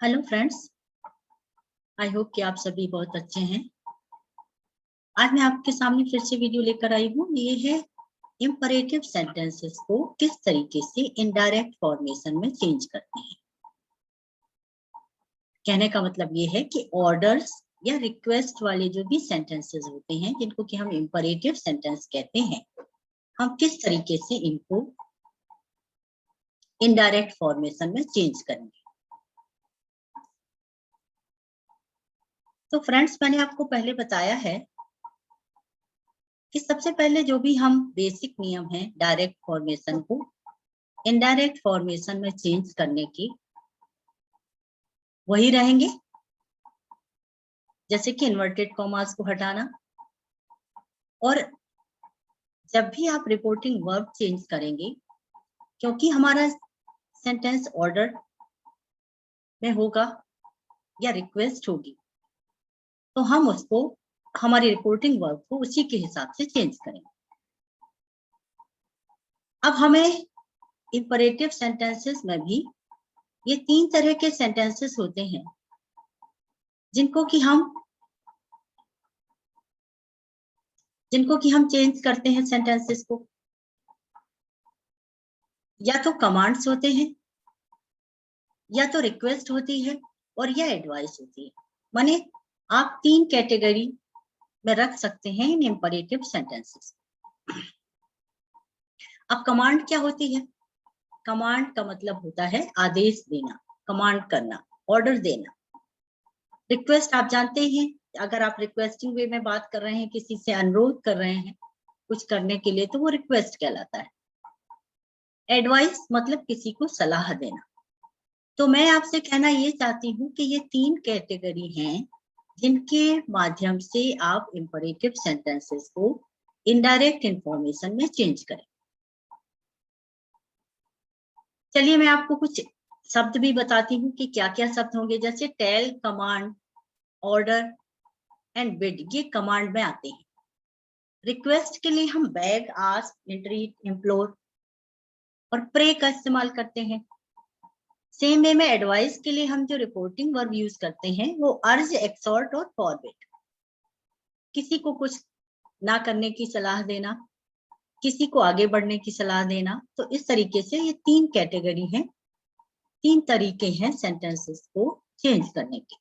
Hello friends, I hope कि आप सभी बहुत अच्छे हैं। आज मैं आपके सामने फिर से वीडियो लेकर आई हूँ। ये है इंपरेटिव सेंटेंसेस को किस तरीके से इनडायरेक्ट फॉर्मेशन में चेंज करते हैं। कहने का मतलब ये है कि ऑर्डर्स या रिक्वेस्ट वाले जो भी सेंटेंसेस होते हैं, जिनको कि हम इंपरेटिव सेंटेंस कहते हैं, हम किस तरीके से इनको इनडायरेक्ट फॉर्मेशन में चेंज करेंगे। तो फ्रेंड्स, मैंने आपको पहले बताया है कि सबसे पहले जो भी हम बेसिक नियम हैं डायरेक्ट फॉर्मेशन को इनडायरेक्ट फॉर्मेशन में चेंज करने की, वही रहेंगे। जैसे कि इन्वर्टेड कॉमास को हटाना, और जब भी आप रिपोर्टिंग वर्ब चेंज करेंगे, क्योंकि हमारा सेंटेंस ऑर्डर में होगा या रिक्वेस्ट होगी, तो हम उसको हमारी रिपोर्टिंग वर्ब को उसी के हिसाब से चेंज करेंगे। अब हमें इंपरेटिव सेंटेंसेस में भी ये तीन तरह के सेंटेंसेस होते हैं जिनको कि हम चेंज करते हैं सेंटेंसेस को। या तो कमांड्स होते हैं, या तो रिक्वेस्ट होती है, और या एडवाइस होती है। माने आप तीन कैटेगरी में रख सकते हैं इन इंपरेटिव सेंटेंसेस। अब कमांड क्या होती है? कमांड का मतलब होता है आदेश देना, कमांड करना, ऑर्डर देना। रिक्वेस्ट आप जानते ही हैं, अगर आप रिक्वेस्टिंग वे में बात कर रहे हैं, किसी से अनुरोध कर रहे हैं कुछ करने के लिए, तो वो रिक्वेस्ट कहलाता है। एडवाइस मतलब किसी को सलाह देना। तो मैं आपसे कहना ये चाहती हूँ कि ये तीन कैटेगरी हैं जिनके माध्यम से आप इंपरेटिव सेंटेंसेस को इनडायरेक्ट इंफॉर्मेशन में चेंज करें। चलिए मैं आपको कुछ शब्द भी बताती हूँ कि क्या क्या शब्द होंगे। जैसे tell, command, order and bid, ये कमांड में आते हैं। रिक्वेस्ट के लिए हम बेग, आस्क, एंट्रीट, इम्प्लोर और प्रे का इस्तेमाल करते हैं। सेम वे में एडवाइस के लिए हम जो रिपोर्टिंग वर्ब यूज करते हैं वो अर्ज, एक्सॉर्ट और फॉरबिड। किसी को कुछ ना करने की सलाह देना, किसी को आगे बढ़ने की सलाह देना। तो इस तरीके से ये तीन कैटेगरी हैं, तीन तरीके हैं सेंटेंसेस को चेंज करने के।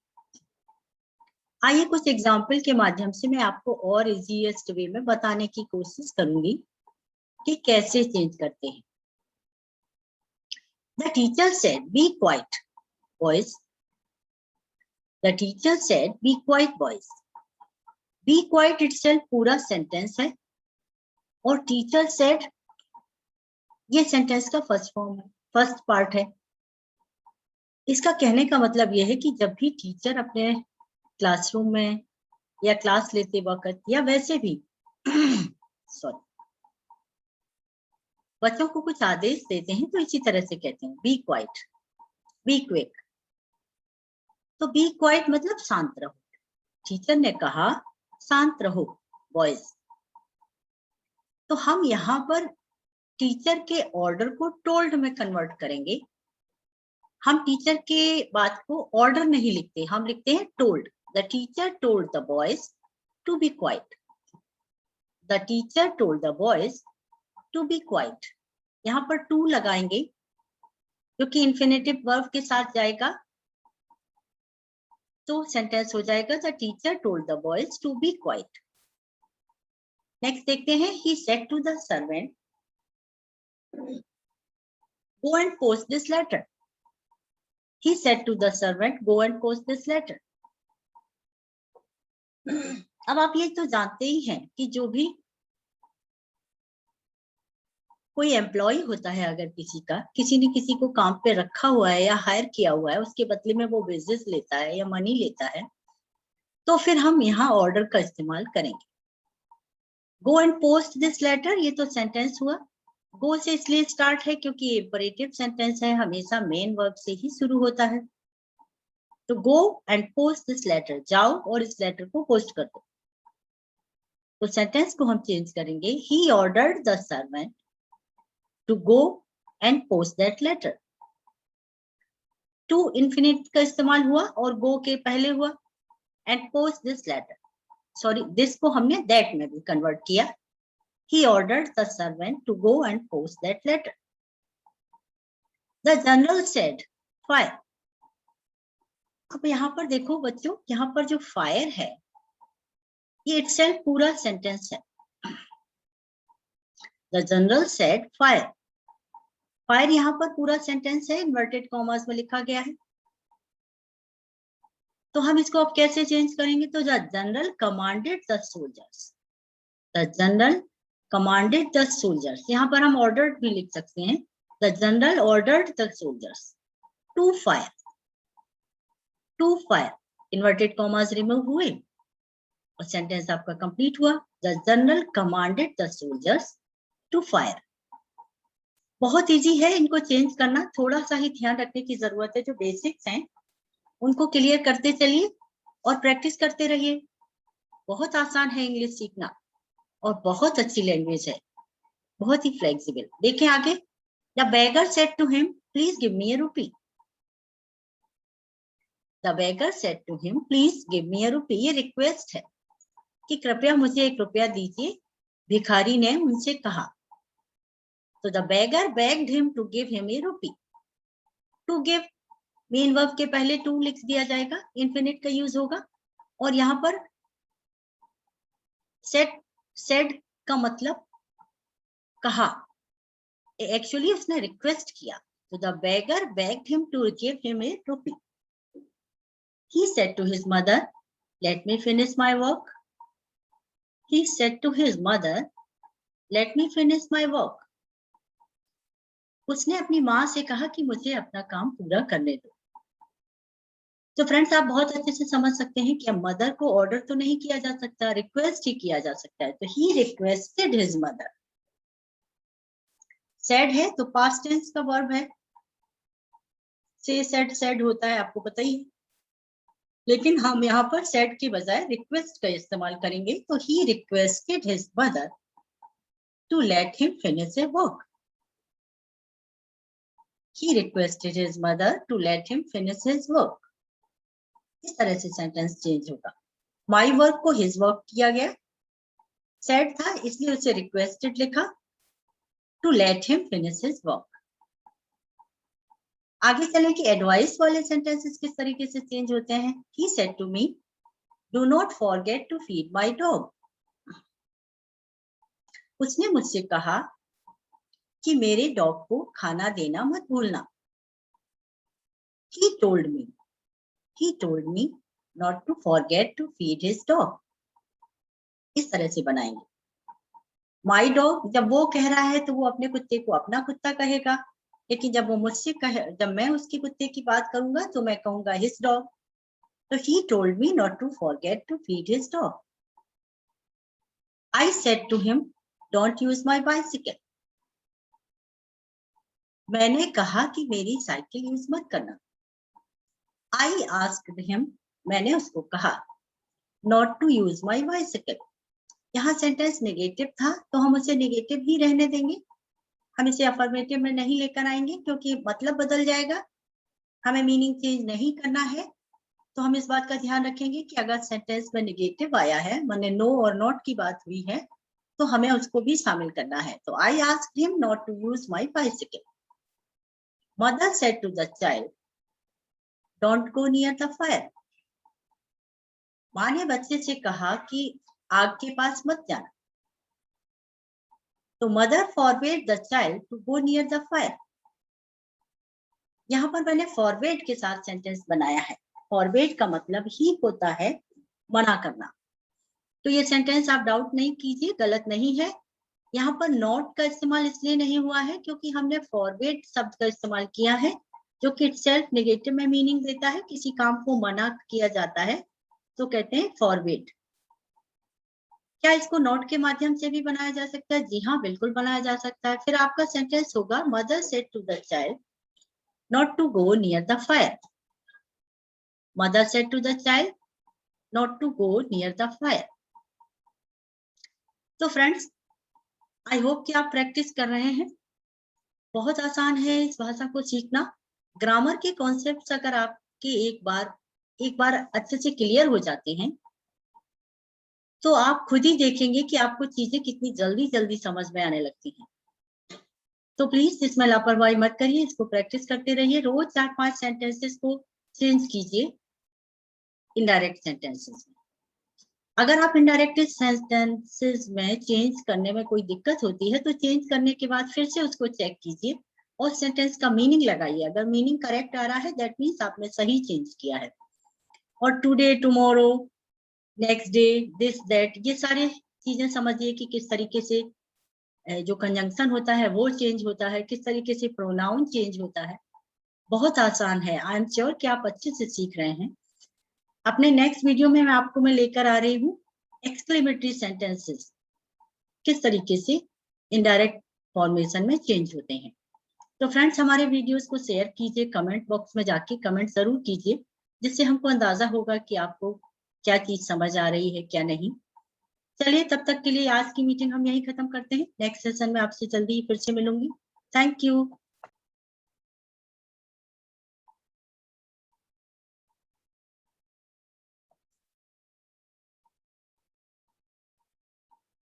आइए कुछ एग्जाम्पल के माध्यम से मैं आपको और इजीएस्ट वे में बताने की कोशिश करूंगी कि कैसे चेंज करते हैं। The teacher said, "Be quiet, boys." The teacher said, "Be quiet, boys." Be quiet itself पूरा सेंटेंस है, और टीचर सेड ये सेंटेंस का फर्स्ट फॉर्म है, फर्स्ट पार्ट है। इसका कहने का मतलब यह है कि जब भी टीचर अपने क्लासरूम में या क्लास लेते वक्त या वैसे भी सॉरी बच्चों को कुछ आदेश देते हैं, तो इसी तरह से कहते हैं बी क्वाइट, बी क्विक। तो बी क्वाइट मतलब शांत रहो। टीचर ने कहा शांत रहो बॉयज। तो हम यहाँ पर टीचर के ऑर्डर को टोल्ड में कन्वर्ट करेंगे। हम टीचर के बात को ऑर्डर नहीं लिखते, हम लिखते हैं told. The teacher told the boys to be quiet. The teacher told the boys to be quiet. यहाँ पर टू लगाएंगे क्योंकि इंफिनिटिव वर्ब के साथ जाएगा, तो सेंटेंस हो जाएगा the teacher told the boys to be quiet. Next देखते हैं, he said to the servant, go and post this letter. He said to the servant, go and post this letter. अब आप ये तो जानते ही हैं कि जो भी कोई एम्प्लॉय होता है, अगर किसी ने किसी को काम पे रखा हुआ है या हायर किया हुआ है, उसके बदले में वो वेजेस लेता है या मनी लेता है, तो फिर हम यहाँ ऑर्डर का इस्तेमाल करेंगे। Go and post this letter, ये तो सेंटेंस हुआ। गो से इसलिए स्टार्ट है क्योंकि इंपरेटिव सेंटेंस है, हमेशा मेन वर्ब से ही शुरू होता है। तो go and post this letter, जाओ और इस लेटर को पोस्ट कर दो। तो सेंटेंस को हम चेंज करेंगे, he ordered the servant to go and post that letter. To infinite का इस्तेमाल हुआ और गो के पहले हुआ। And post this letter, sorry this को हमने दैट में भी कन्वर्ट किया। He ordered the servant to go and post that letter. The general said fire. अब यहाँ पर देखो बच्चों, यहाँ पर जो फायर है ये इटसेल्फ पूरा सेंटेंस है। The general said fire, fire यहाँ पर पूरा सेंटेंस है, इन्वर्टेड कॉमर्स में लिखा गया है। तो हम इसको अब कैसे चेंज करेंगे? तो the general commanded the soldiers, the general commanded the soldiers, यहाँ पर हम ऑर्डर्ड भी लिख सकते हैं। The general ordered the soldiers to fire, to fire, inverted commas remove हुए और सेंटेंस आपका कंप्लीट हुआ। The general commanded the soldiers to fire. बहुत इजी है इनको चेंज करना, थोड़ा सा ही ध्यान रखने की जरूरत है। जो बेसिक्स हैं उनको क्लियर करते चलिए और प्रैक्टिस करते रहिए। बहुत आसान है इंग्लिश सीखना और बहुत अच्छी लैंग्वेज है, बहुत ही फ्लेक्सिबल। देखें आगे। The beggar said to him please give me a rupee. The beggar said to him please give me a rupee, ये रिक्वेस्ट है कि कृपया मुझे 1 रुपया दीजिए, भिखारी ने उनसे कहा। तो the beggar begged him to give him a rupee. To give main verb के पहले टू लिख दिया जाएगा, इन्फिनिट का यूज होगा। और यहाँ पर सेड का मतलब कहा, एक्चुअली उसने रिक्वेस्ट किया। तो the beggar begged him to give him a rupee. He said to his mother, let me finish my work. He said to his mother, let me finish my work. उसने अपनी माँ से कहा कि मुझे अपना काम पूरा करने दो। तो फ्रेंड्स आप बहुत अच्छे से समझ सकते हैं कि अब मदर को ऑर्डर तो नहीं किया जा सकता, रिक्वेस्ट ही किया जा सकता है। तो he requested his mother. Said है तो पास्ट टेंस का वर्ब है, से सेड सेड होता है, आपको पता ही है। लेकिन हम यहाँ पर सेड की बजाय रिक्वेस्ट का इस्तेमाल करेंगे। तो he requested his mother to let him finish a work. He requested his mother to let him finish his work. इस तरह से सेंटेंस चेंज होगा। My work को his work किया गया, said था इसलिए उसे requested लिखा, to let him finish his work. आगे चलें कि एडवाइस वाले सेंटेंसेस किस तरीके से चेंज होते हैं। He said to me, do not forget to feed my dog. उसने मुझसे कहा कि मेरे डॉग को खाना देना मत भूलना। He told me not to forget to feed his dog. इस तरह से बनाएंगे। माई डॉग, जब वो कह रहा है तो वो अपने कुत्ते को अपना कुत्ता कहेगा, लेकिन जब वो मुझसे कहे, जब मैं उसके कुत्ते की बात करूंगा तो मैं कहूंगा हिज डॉग। तो he told me not to forget to feed his dog. I said to him don't use my bicycle. मैंने कहा कि मेरी साइकिल यूज मत करना। आई आस्क्ड हिम, मैंने उसको कहा, not to use my bicycle. यहाँ सेंटेंस नेगेटिव था तो हम उसे नेगेटिव ही रहने देंगे, हम इसे अफर्मेटिव में नहीं लेकर आएंगे क्योंकि मतलब बदल जाएगा। हमें मीनिंग चेंज नहीं करना है। तो हम इस बात का ध्यान रखेंगे कि अगर सेंटेंस में नेगेटिव आया है, माने नो और नॉट की बात हुई है, तो हमें उसको भी शामिल करना है। तो I asked him not to use my bicycle. Mother said to the child don't go near the fire. माँ ने बच्चे से कहा कि आग के पास मत जाना। तो mother forbade the child to go near the fire. यहाँ पर मैंने फॉरबेड के साथ सेंटेंस बनाया है। फॉरबेड का मतलब ही होता है मना करना। तो ये सेंटेंस आप डाउट नहीं कीजिए, गलत नहीं है। यहाँ पर नॉट का इस्तेमाल इसलिए नहीं हुआ है क्योंकि हमने फॉरबेड शब्द का इस्तेमाल किया है, जो कि इटसेल्फ नेगेटिव में मीनिंग देता है। किसी काम को मना किया जाता है तो कहते हैं फॉरबेड। क्या इसको नॉट के माध्यम से भी बनाया जा सकता है? जी हाँ, बिल्कुल बनाया जा सकता है। फिर आपका सेंटेंस होगा mother said to the child not to go near the fire. Mother said to the child not to go near the fire. तो फ्रेंड्स, आई होप कि आप प्रैक्टिस कर रहे हैं। बहुत आसान है इस भाषा को सीखना। ग्रामर के कॉन्सेप्ट्स अगर आपके एक बार अच्छे से क्लियर हो जाते हैं तो आप खुद ही देखेंगे कि आपको चीजें कितनी जल्दी जल्दी समझ में आने लगती हैं। तो प्लीज इसमें लापरवाही मत करिए, इसको प्रैक्टिस करते रहिए। रोज 4-5 सेंटेंसेस को चेंज कीजिए इनडायरेक्ट सेंटेंसेस में। अगर आप इनडायरेक्ट सेंटेंसेस में चेंज करने में कोई दिक्कत होती है तो चेंज करने के बाद फिर से उसको चेक कीजिए और सेंटेंस का मीनिंग लगाइए। अगर मीनिंग करेक्ट आ रहा है दैट मीन्स आपने सही चेंज किया है। और today, tomorrow, next day, this, that, ये सारे चीजें समझिए कि किस तरीके से जो कंजंक्शन होता है वो चेंज होता है, किस तरीके से प्रोनाउन चेंज होता है। बहुत आसान है। आई एम श्योर कि आप अच्छे से सीख रहे हैं। अपने नेक्स्ट वीडियो में मैं लेकर आ रही हूँ एक्सक्लेमेटरी सेंटेंसेस किस तरीके से इनडायरेक्ट फॉर्मेशन में चेंज होते हैं। तो फ्रेंड्स, हमारे वीडियोस को शेयर कीजिए, कमेंट बॉक्स में जाके कमेंट जरूर कीजिए, जिससे हमको अंदाजा होगा कि आपको क्या चीज समझ आ रही है क्या नहीं। चलिए, तब तक के लिए आज की मीटिंग हम यहीं खत्म करते हैं। नेक्स्ट सेशन में आपसे जल्दी ही फिर से मिलूंगी। Thank you.